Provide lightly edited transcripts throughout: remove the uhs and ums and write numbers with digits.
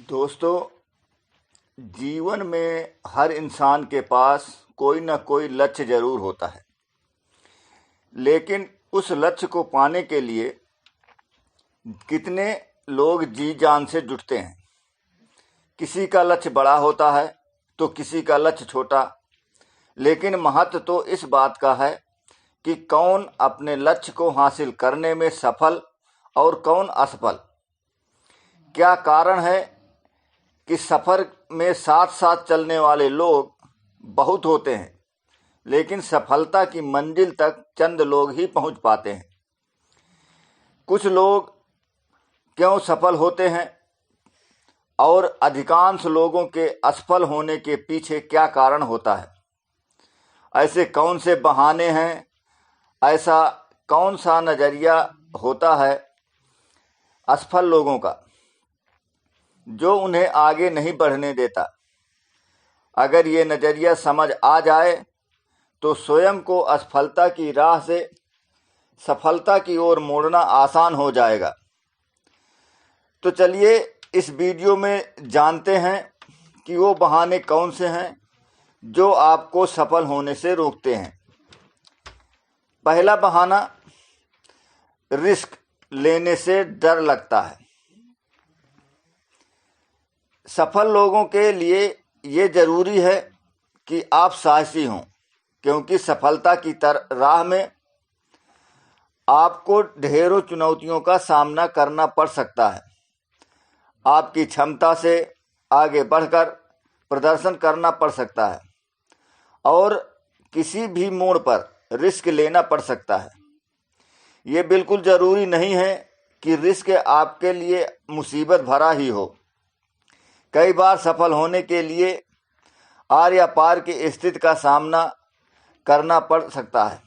दोस्तों, जीवन में हर इंसान के पास कोई ना कोई लक्ष्य जरूर होता है। लेकिन उस लक्ष्य को पाने के लिए कितने लोग जी जान से जुटते हैं। किसी का लक्ष्य बड़ा होता है तो किसी का लक्ष्य छोटा, लेकिन महत्व तो इस बात का है कि कौन अपने लक्ष्य को हासिल करने में सफल और कौन असफल। क्या कारण है कि सफ़र में साथ साथ चलने वाले लोग बहुत होते हैं, लेकिन सफलता की मंजिल तक चंद लोग ही पहुंच पाते हैं। कुछ लोग क्यों सफल होते हैं और अधिकांश लोगों के असफल होने के पीछे क्या कारण होता है? ऐसे कौन से बहाने हैं, ऐसा कौन सा नज़रिया होता है असफल लोगों का जो उन्हें आगे नहीं बढ़ने देता? अगर ये नज़रिया समझ आ जाए तो स्वयं को असफलता की राह से सफलता की ओर मोड़ना आसान हो जाएगा। तो चलिए इस वीडियो में जानते हैं कि वो बहाने कौन से हैं जो आपको सफल होने से रोकते हैं। पहला बहाना, रिस्क लेने से डर लगता है। सफल लोगों के लिए ये जरूरी है कि आप साहसी हों, क्योंकि सफलता की राह में आपको ढेरों चुनौतियों का सामना करना पड़ सकता है। आपकी क्षमता से आगे बढ़कर प्रदर्शन करना पड़ सकता है और किसी भी मोड़ पर रिस्क लेना पड़ सकता है। ये बिल्कुल ज़रूरी नहीं है कि रिस्क आपके लिए मुसीबत भरा ही हो। कई बार सफल होने के लिए आर या पार की स्थिति का सामना करना पड़ सकता है।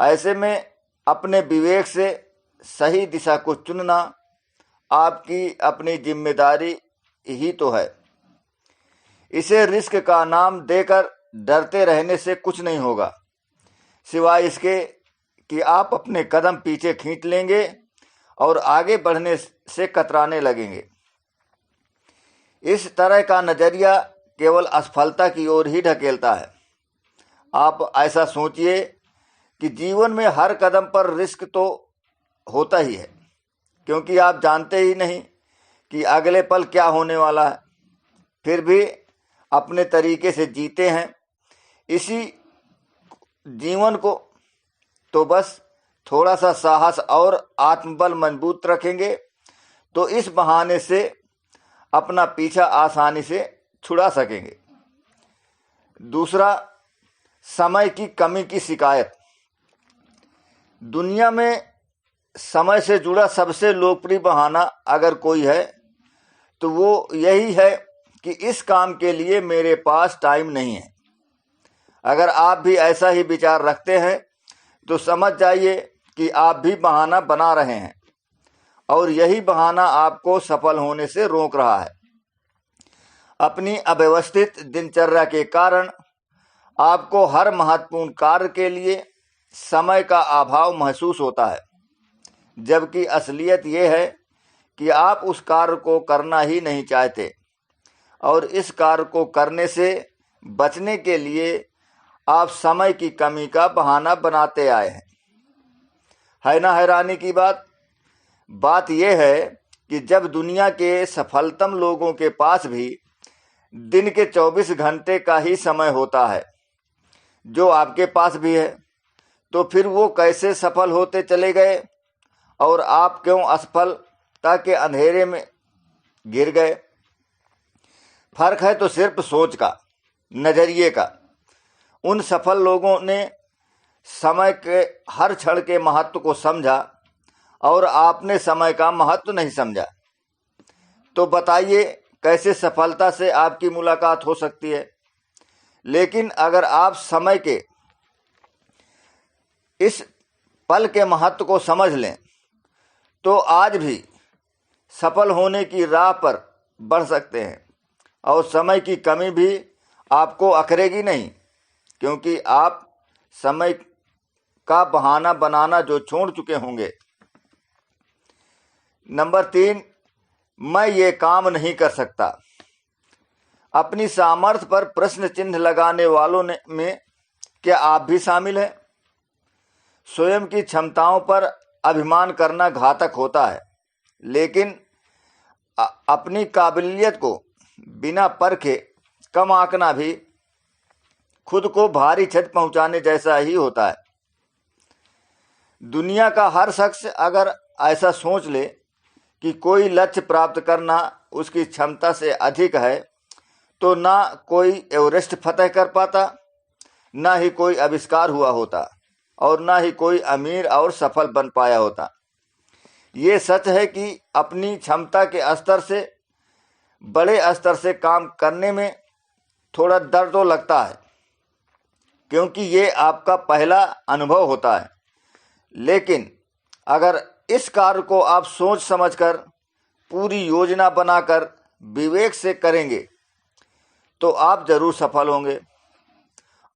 ऐसे में अपने विवेक से सही दिशा को चुनना आपकी अपनी जिम्मेदारी ही तो है। इसे रिस्क का नाम देकर डरते रहने से कुछ नहीं होगा, सिवाय इसके कि आप अपने कदम पीछे खींच लेंगे और आगे बढ़ने से कतराने लगेंगे। इस तरह का नज़रिया केवल असफलता की ओर ही ढकेलता है। आप ऐसा सोचिए कि जीवन में हर कदम पर रिस्क तो होता ही है, क्योंकि आप जानते ही नहीं कि अगले पल क्या होने वाला है। फिर भी अपने तरीके से जीते हैं इसी जीवन को, तो बस थोड़ा सा साहस और आत्मबल मजबूत रखेंगे तो इस बहाने से अपना पीछा आसानी से छुड़ा सकेंगे। दूसरा, समय की कमी की शिकायत। दुनिया में समय से जुड़ा सबसे लोकप्रिय बहाना अगर कोई है तो वो यही है कि इस काम के लिए मेरे पास टाइम नहीं है। अगर आप भी ऐसा ही विचार रखते हैं तो समझ जाइए कि आप भी बहाना बना रहे हैं और यही बहाना आपको सफल होने से रोक रहा है। अपनी अव्यवस्थित दिनचर्या के कारण आपको हर महत्वपूर्ण कार्य के लिए समय का अभाव महसूस होता है, जबकि असलियत ये है कि आप उस कार्य को करना ही नहीं चाहते और इस कार्य को करने से बचने के लिए आप समय की कमी का बहाना बनाते आए हैं। है ना हैरानी की बात यह है कि जब दुनिया के सफलतम लोगों के पास भी दिन के 24 घंटे का ही समय होता है, जो आपके पास भी है, तो फिर वो कैसे सफल होते चले गए और आप क्यों असफलता के अंधेरे में गिर गए? फर्क है तो सिर्फ सोच का, नज़रिए का। उन सफल लोगों ने समय के हर क्षण के महत्व को समझा और आपने समय का महत्व नहीं समझा। तो बताइए कैसे सफलता से आपकी मुलाकात हो सकती है? लेकिन अगर आप समय के इस पल के महत्व को समझ लें तो आज भी सफल होने की राह पर बढ़ सकते हैं और समय की कमी भी आपको अखरेगी नहीं, क्योंकि आप समय का बहाना बनाना जो छोड़ चुके होंगे। नंबर 3, मैं ये काम नहीं कर सकता। अपनी सामर्थ्य पर प्रश्न चिन्ह लगाने वालों में क्या आप भी शामिल हैं? स्वयं की क्षमताओं पर अभिमान करना घातक होता है, लेकिन अपनी काबिलियत को बिना परखे कम आंकना भी खुद को भारी क्षति पहुंचाने जैसा ही होता है। दुनिया का हर शख्स अगर ऐसा सोच ले कि कोई लक्ष्य प्राप्त करना उसकी क्षमता से अधिक है, तो ना कोई एवरेस्ट फतह कर पाता, ना ही कोई आविष्कार हुआ होता और ना ही कोई अमीर और सफल बन पाया होता। ये सच है कि अपनी क्षमता के स्तर से बड़े स्तर से काम करने में थोड़ा डर तो लगता है, क्योंकि ये आपका पहला अनुभव होता है। लेकिन अगर इस कार्य को आप सोच समझकर पूरी योजना बनाकर विवेक से करेंगे तो आप जरूर सफल होंगे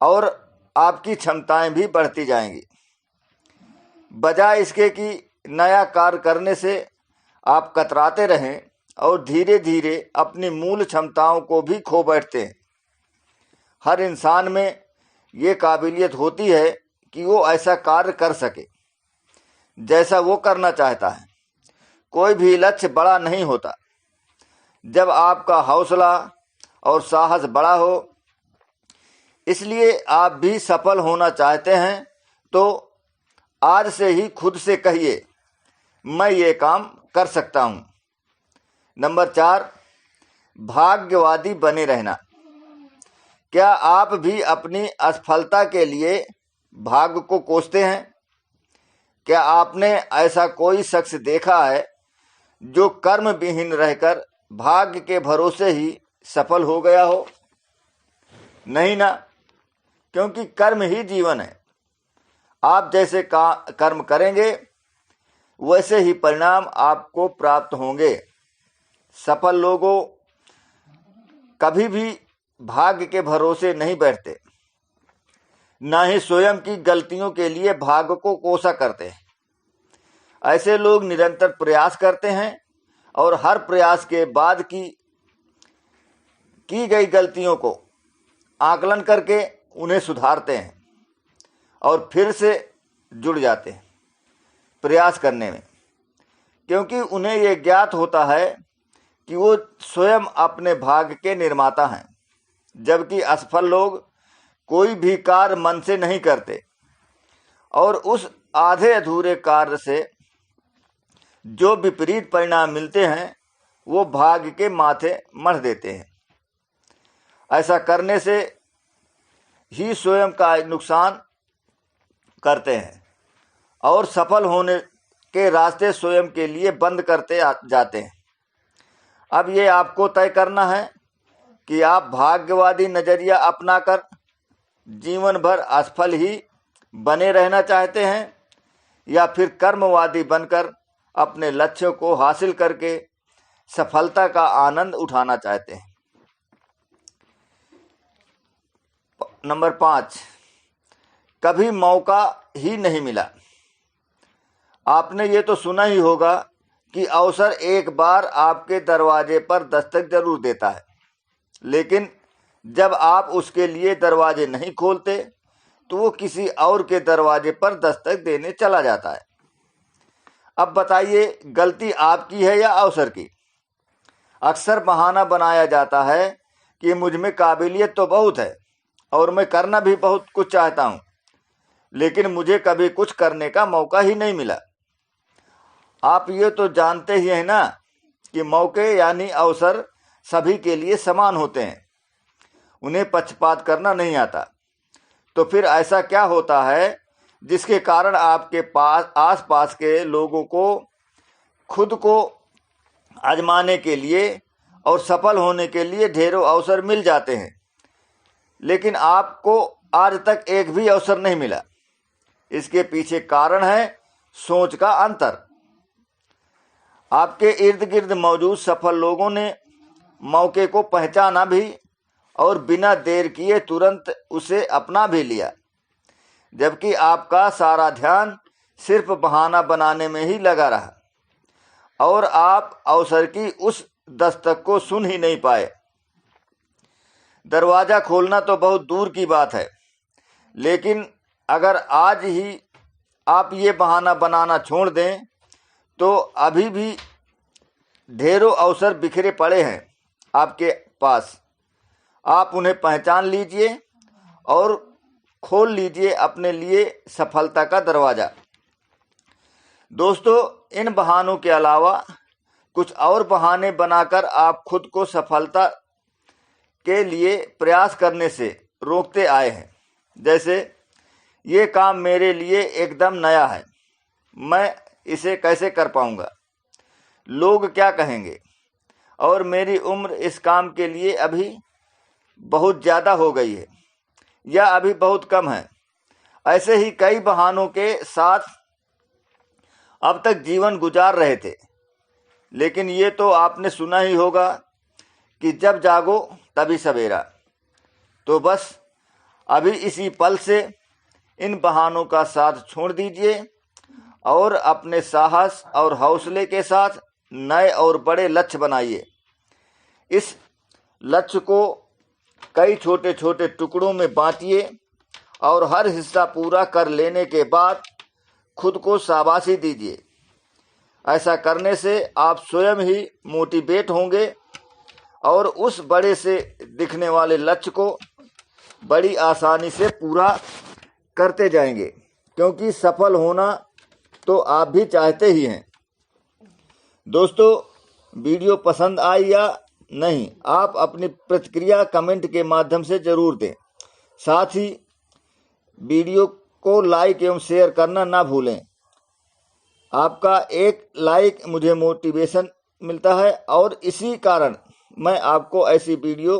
और आपकी क्षमताएं भी बढ़ती जाएंगी। बजाय इसके कि नया कार्य करने से आप कतराते रहें और धीरे धीरे अपनी मूल क्षमताओं को भी खो बैठते हैं। हर इंसान में ये काबिलियत होती है कि वो ऐसा कार्य कर सके जैसा वो करना चाहता है। कोई भी लक्ष्य बड़ा नहीं होता। जब आपका हौसला और साहस बड़ा हो, इसलिए आप भी सफल होना चाहते हैं, तो आज से ही खुद से कहिए, मैं ये काम कर सकता हूं। नंबर 4, भाग्यवादी बने रहना। क्या आप भी अपनी असफलता के लिए भाग्य को कोसते हैं? क्या आपने ऐसा कोई शख्स देखा है जो कर्म विहीन रहकर भाग्य के भरोसे ही सफल हो गया हो? नहीं ना, क्योंकि कर्म ही जीवन है। आप जैसे कर्म करेंगे वैसे ही परिणाम आपको प्राप्त होंगे। सफल लोगों कभी भी भाग्य के भरोसे नहीं बैठते, ना ही स्वयं की गलतियों के लिए भाग्य को कोसा करते हैं। ऐसे लोग निरंतर प्रयास करते हैं और हर प्रयास के बाद की गई गलतियों को आकलन करके उन्हें सुधारते हैं और फिर से जुड़ जाते हैं प्रयास करने में, क्योंकि उन्हें ये ज्ञात होता है कि वो स्वयं अपने भाग्य के निर्माता हैं। जबकि असफल लोग कोई भी कार्य मन से नहीं करते और उस आधे अधूरे कार्य से जो विपरीत परिणाम मिलते हैं वो भाग्य के माथे मढ़ देते हैं। ऐसा करने से ही स्वयं का नुकसान करते हैं और सफल होने के रास्ते स्वयं के लिए बंद करते जाते हैं। अब ये आपको तय करना है कि आप भाग्यवादी नजरिया अपनाकर जीवन भर असफल ही बने रहना चाहते हैं या फिर कर्मवादी बनकर अपने लक्ष्यों को हासिल करके सफलता का आनंद उठाना चाहते हैं। नंबर 5, कभी मौका ही नहीं मिला। आपने ये तो सुना ही होगा कि अवसर एक बार आपके दरवाजे पर दस्तक जरूर देता है, लेकिन जब आप उसके लिए दरवाजे नहीं खोलते तो वो किसी और के दरवाजे पर दस्तक देने चला जाता है। अब बताइए, गलती आपकी है या अवसर की? अक्सर बहाना बनाया जाता है कि मुझ में काबिलियत तो बहुत है और मैं करना भी बहुत कुछ चाहता हूं, लेकिन मुझे कभी कुछ करने का मौका ही नहीं मिला। आप ये तो जानते ही हैं ना कि मौके यानी अवसर सभी के लिए समान होते हैं, उन्हें पक्षपात करना नहीं आता। तो फिर ऐसा क्या होता है जिसके कारण आपके पास आसपास के लोगों को खुद को आजमाने के लिए और सफल होने के लिए ढेरों अवसर मिल जाते हैं, लेकिन आपको आज तक एक भी अवसर नहीं मिला? इसके पीछे कारण है सोच का अंतर। आपके इर्द गिर्द मौजूद सफल लोगों ने मौके को पहचाना भी और बिना देर किए तुरंत उसे अपना भी लिया, जबकि आपका सारा ध्यान सिर्फ बहाना बनाने में ही लगा रहा। और आप अवसर की उस दस्तक को सुन ही नहीं पाए। दरवाज़ा खोलना तो बहुत दूर की बात है, लेकिन अगर आज ही आप ये बहाना बनाना छोड़ दें तो अभी भी ढेरों अवसर बिखरे पड़े हैं आपके पास। आप उन्हें पहचान लीजिए और खोल लीजिए अपने लिए सफलता का दरवाज़ा। दोस्तों, इन बहानों के अलावा कुछ और बहाने बनाकर आप खुद को सफलता के लिए प्रयास करने से रोकते आए हैं। जैसे, ये काम मेरे लिए एकदम नया है, मैं इसे कैसे कर पाऊंगा, लोग क्या कहेंगे, और मेरी उम्र इस काम के लिए अभी बहुत ज़्यादा हो गई है या अभी बहुत कम है। ऐसे ही कई बहानों के साथ अब तक जीवन गुजार रहे थे। लेकिन ये तो आपने सुना ही होगा कि जब जागो तभी सवेरा। तो बस अभी इसी पल से इन बहानों का साथ छोड़ दीजिए और अपने साहस और हौसले के साथ नए और बड़े लक्ष्य बनाइए। इस लक्ष्य को कई छोटे छोटे टुकड़ों में बांटिए और हर हिस्सा पूरा कर लेने के बाद खुद को शाबाशी दीजिए। ऐसा करने से आप स्वयं ही मोटिवेट होंगे और उस बड़े से दिखने वाले लक्ष्य को बड़ी आसानी से पूरा करते जाएंगे, क्योंकि सफल होना तो आप भी चाहते ही हैं। दोस्तों, वीडियो पसंद आई या नहीं, आप अपनी प्रतिक्रिया कमेंट के माध्यम से ज़रूर दें। साथ ही वीडियो को लाइक एवं शेयर करना ना भूलें। आपका एक लाइक मुझे मोटिवेशन मिलता है और इसी कारण मैं आपको ऐसी वीडियो